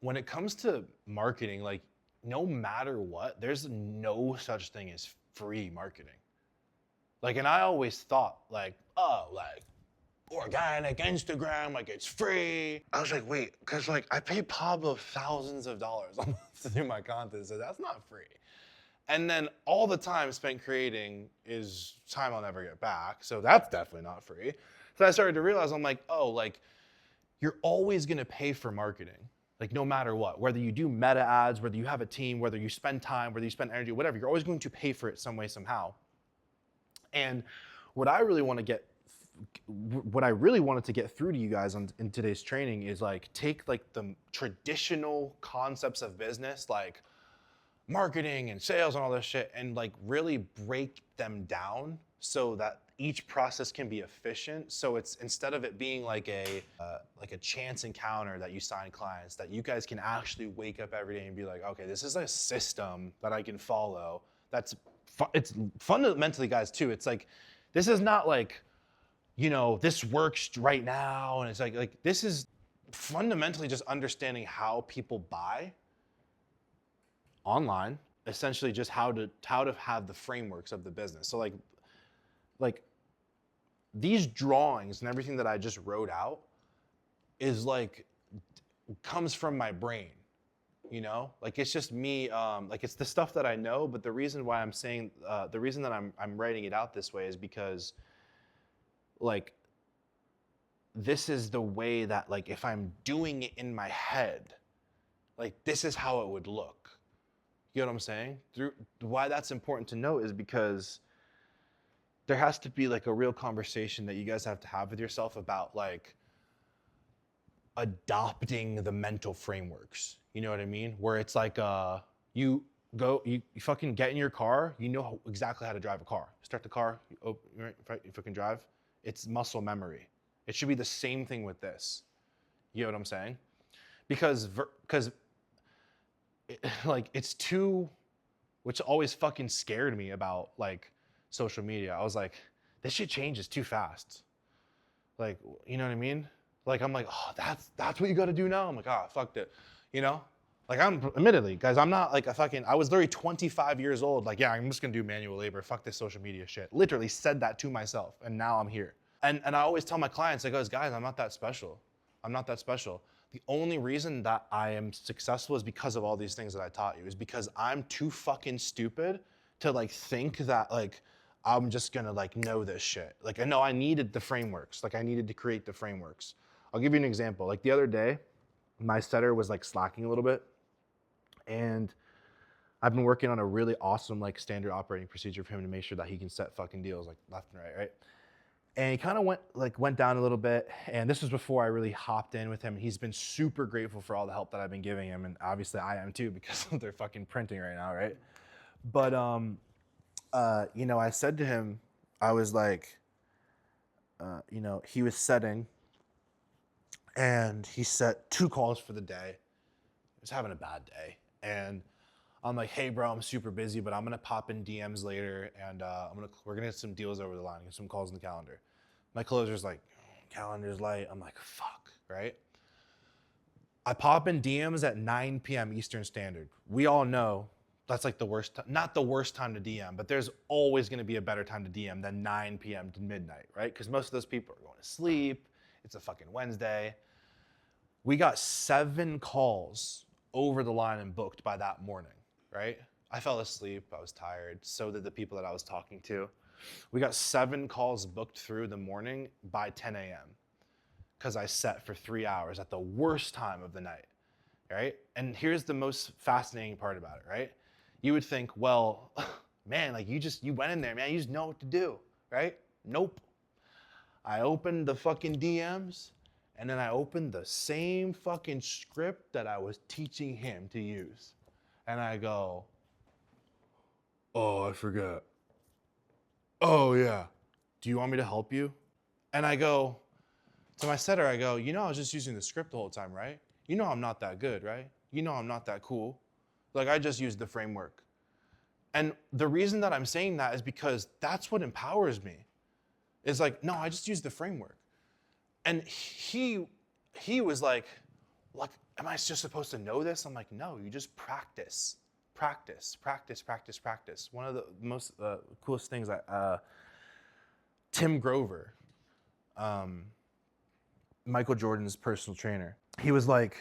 when it comes to marketing, like no matter what, there's no such thing as free marketing. Like, and I always thought like, oh, like organic Instagram, like it's free. I was like, wait, because like I pay Pablo thousands of dollars a month to do my content, so that's not free. And then all the time spent creating is time I'll never get back, so that's definitely not free. So I started to realize, I'm like, oh, like you're always gonna pay for marketing, like no matter what. Whether you do meta ads, whether you have a team, whether you spend time, whether you spend energy, whatever, you're always going to pay for it some way, somehow. And what I really want to get, what I really wanted to get through to you guys in today's training is like take like the traditional concepts of business, like marketing and sales and all this shit, and like really break them down so that each process can be efficient. So it's, instead of it being like a chance encounter that you sign clients, that you guys can actually wake up every day and be like, okay, this is a system that I can follow. It's fundamentally, guys, too. It's like, this is not like, you know, this works right now. And it's like this is fundamentally just understanding how people buy online, essentially just how to have the frameworks of the business. So like these drawings and everything that I just wrote out is like, comes from my brain, you know? Like it's just me, like it's the stuff that I know, but the reason why I'm saying, the reason that I'm writing it out this way is because like, this is the way that like, if I'm doing it in my head, like this is how it would look. You know what I'm saying? Why that's important to know is because there has to be like a real conversation that you guys have to have with yourself about like adopting the mental frameworks. You know what I mean? Where it's like you fucking get in your car, you know exactly how to drive a car. Start the car, you fucking drive. It's muscle memory. It should be the same thing with this. You know what I'm saying? Because like it's too, which always fucking scared me about like social media. I was like, this shit changes too fast. Like, you know what I mean? Like, I'm like, oh, that's what you got to do now. I'm like, ah, fucked it. You know? Like, admittedly, guys, I'm not like I was literally 25 years old. Like, yeah, I'm just gonna do manual labor. Fuck this social media shit. Literally said that to myself, and now I'm here. And I always tell my clients, I goes, guys, I'm not that special. I'm not that special. The only reason that I am successful is because of all these things that I taught you, is because I'm too fucking stupid to like think that like I'm just gonna like know this shit. Like I know I needed the frameworks. Like I needed to create the frameworks. I'll give you an example. Like the other day, my setter was like slacking a little bit, and I've been working on a really awesome like standard operating procedure for him to make sure that he can set fucking deals like left and right, right? And he kind of went down a little bit, and this was before I really hopped in with him. He's been super grateful for all the help that I've been giving him, and obviously I am too, because they're fucking printing right now, right? But you know, I said to him, I was like, you know, he was setting, and he set 2 calls for the day. He was having a bad day, and I'm like, hey bro, I'm super busy, but I'm gonna pop in DMs later, and we're gonna get some deals over the line, get some calls in the calendar. My closer's like, calendar's light. I'm like, fuck, right? I pop in DMs at 9 p.m. Eastern Standard. We all know that's like the worst, not the worst time to DM, but there's always gonna be a better time to DM than 9 p.m. to midnight, right? Because most of those people are going to sleep. It's a fucking Wednesday. We got 7 calls over the line and booked by that morning. Right? I fell asleep, I was tired. So did the people that I was talking to. We got 7 calls booked through the morning by 10 a.m. because I set for 3 hours at the worst time of the night, right? And here's the most fascinating part about it, right? You would think, well, man, like you went in there, man, you just know what to do, right? Nope. I opened the fucking DMs, and then I opened the same fucking script that I was teaching him to use. And I go, oh, I forgot. Oh, yeah. Do you want me to help you? And I go to my setter, I go, you know, I was just using the script the whole time, right? You know I'm not that good, right? You know I'm not that cool. Like, I just used the framework. And the reason that I'm saying that is because that's what empowers me. It's like, no, I just used the framework. And he was like, like, am I just supposed to know this? I'm like, no, you just practice. Practice, practice, practice, practice. One of the most coolest things that Tim Grover, Michael Jordan's personal trainer, he was like,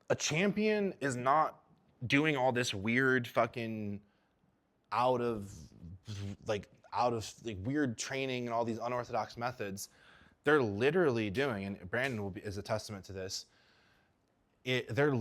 a champion is not doing all this weird fucking out of weird training and all these unorthodox methods. They're literally doing, and Brandon is a testament to this.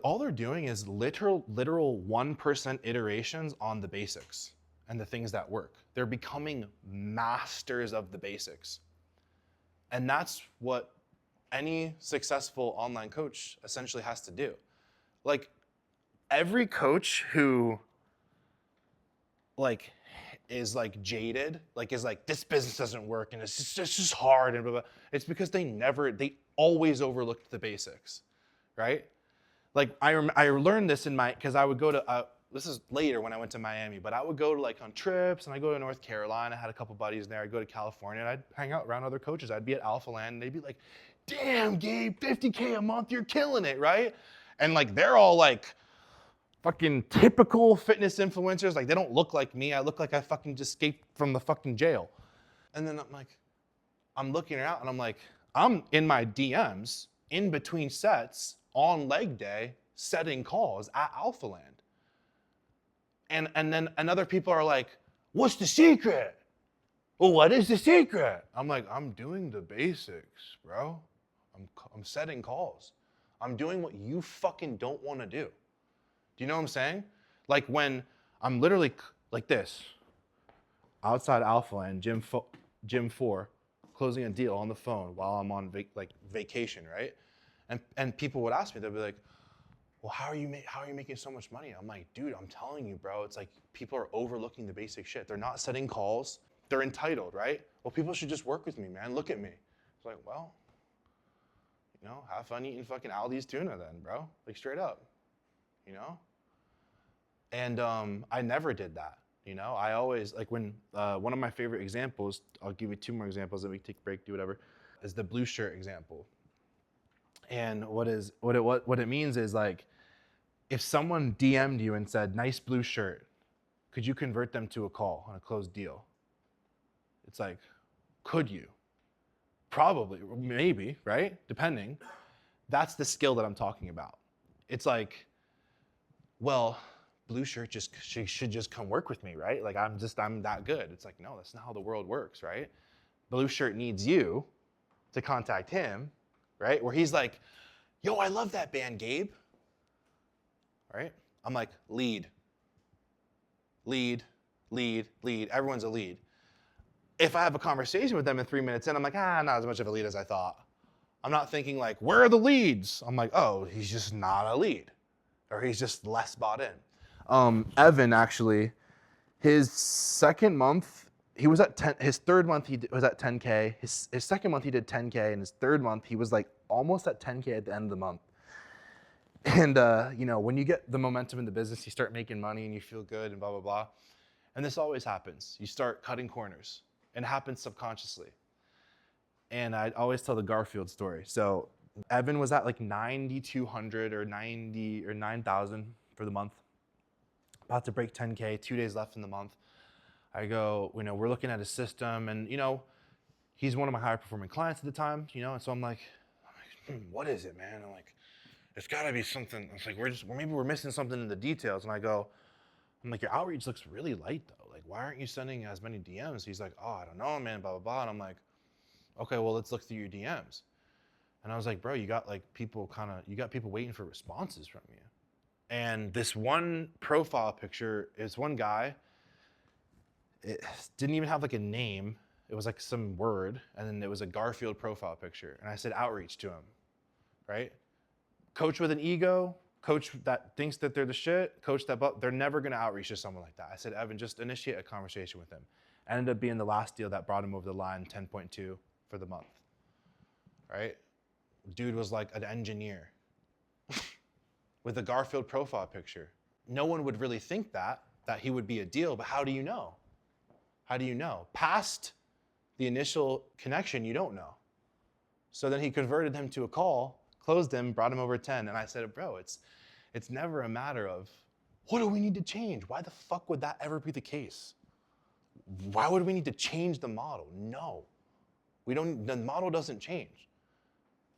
All they're doing is literal 1% iterations on the basics and the things that work. They're becoming masters of the basics. And that's what any successful online coach essentially has to do. Like, every coach who like is like jaded, like is like, this business doesn't work and it's just hard and blah, blah, it's because they always overlooked the basics, right? Like I learned this because I would go to, this is later when I went to Miami, but I would go to like on trips, and I go to North Carolina, I had a couple buddies there, I'd go to California, and I'd hang out around other coaches. I'd be at Alpha Land, and they'd be like, damn, Gabe, 50K a month, you're killing it, right? And like, they're all like fucking typical fitness influencers. Like, they don't look like me. I look like I fucking just escaped from the fucking jail. And then I'm like, I'm looking around, and I'm like, I'm in my DMs in between sets on leg day setting calls at Alpha Land. And then other people are like, what's the secret? Well, what is the secret? I'm like, I'm doing the basics, bro. I'm setting calls. I'm doing what you fucking don't want to do. Do you know what I'm saying? Like, when I'm literally like this, outside Alpha Land, gym 4, closing a deal on the phone while I'm on vacation, right? And people would ask me, they'd be like, well, how are you making so much money? I'm like, dude, I'm telling you, bro, it's like people are overlooking the basic shit. They're not setting calls. They're entitled, right? Well, people should just work with me, man. Look at me. It's like, well, you know, have fun eating fucking Aldi's tuna then, bro. Like, straight up, you know? And I never did that, you know? I always, like, when, one of my favorite examples, I'll give you 2 more examples, then we can take a break, do whatever, is the blue shirt example. And what it means is, like, if someone DM'd you and said, nice blue shirt, could you convert them to a call on a closed deal? It's like, could you? Probably, maybe, right? Depending. That's the skill that I'm talking about. It's like, well, blue shirt she should just come work with me, right? Like, I'm that good. It's like, no, that's not how the world works, right? Blue shirt needs you to contact him, right? Where he's like, yo, I love that band, Gabe. Right? I'm like, lead. Everyone's a lead. If I have a conversation with them in 3 minutes in, I'm like, not as much of a lead as I thought. I'm not thinking like, where are the leads? I'm like, oh, he's just not a lead. Or he's just less bought in. Evan, actually, his second month, he was at 10, his third month he was at 10K. His second month he did 10K, and his third month he was like almost at 10K at the end of the month. And you know, when you get the momentum in the business, you start making money and you feel good and blah, blah, blah. And this always happens. You start cutting corners, and it happens subconsciously. And I always tell the Garfield story. So Evan was at like 9,200 or 90 or 9,000 for the month. About to break 10K, 2 days left in the month. I go, you know, we're looking at his system, and you know, he's one of my higher performing clients at the time, you know, and so I'm like, what is it, man? I'm like, it's gotta be something. It's like, maybe we're missing something in the details. And I'm like, your outreach looks really light though. Like, why aren't you sending as many DMs? He's like, oh, I don't know, man, blah, blah, blah. And I'm like, okay, well, let's look through your DMs. And I was like, bro, you got people waiting for responses from you. And this one profile picture is one guy, it didn't even have like a name. It was like some word, and then it was a Garfield profile picture. And I said outreach to him, right? Coach with an ego, coach that thinks that they're the shit, coach that, but they're never gonna outreach to someone like that. I said, Evan, just initiate a conversation with him. Ended up being the last deal that brought him over the line, 10.2 for the month, right? Dude was like an engineer with a Garfield profile picture. No one would really think that he would be a deal, but how do you know? How do you know? Past the initial connection, you don't know. So then he converted him to a call, closed him, brought him over 10. And I said, bro, it's never a matter of, what do we need to change? Why the fuck would that ever be the case? Why would we need to change the model? No, the model doesn't change.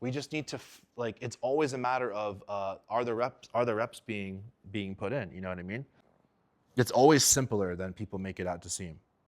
We just need to, like, it's always a matter of, are the reps being put in? You know what I mean? It's always simpler than people make it out to seem.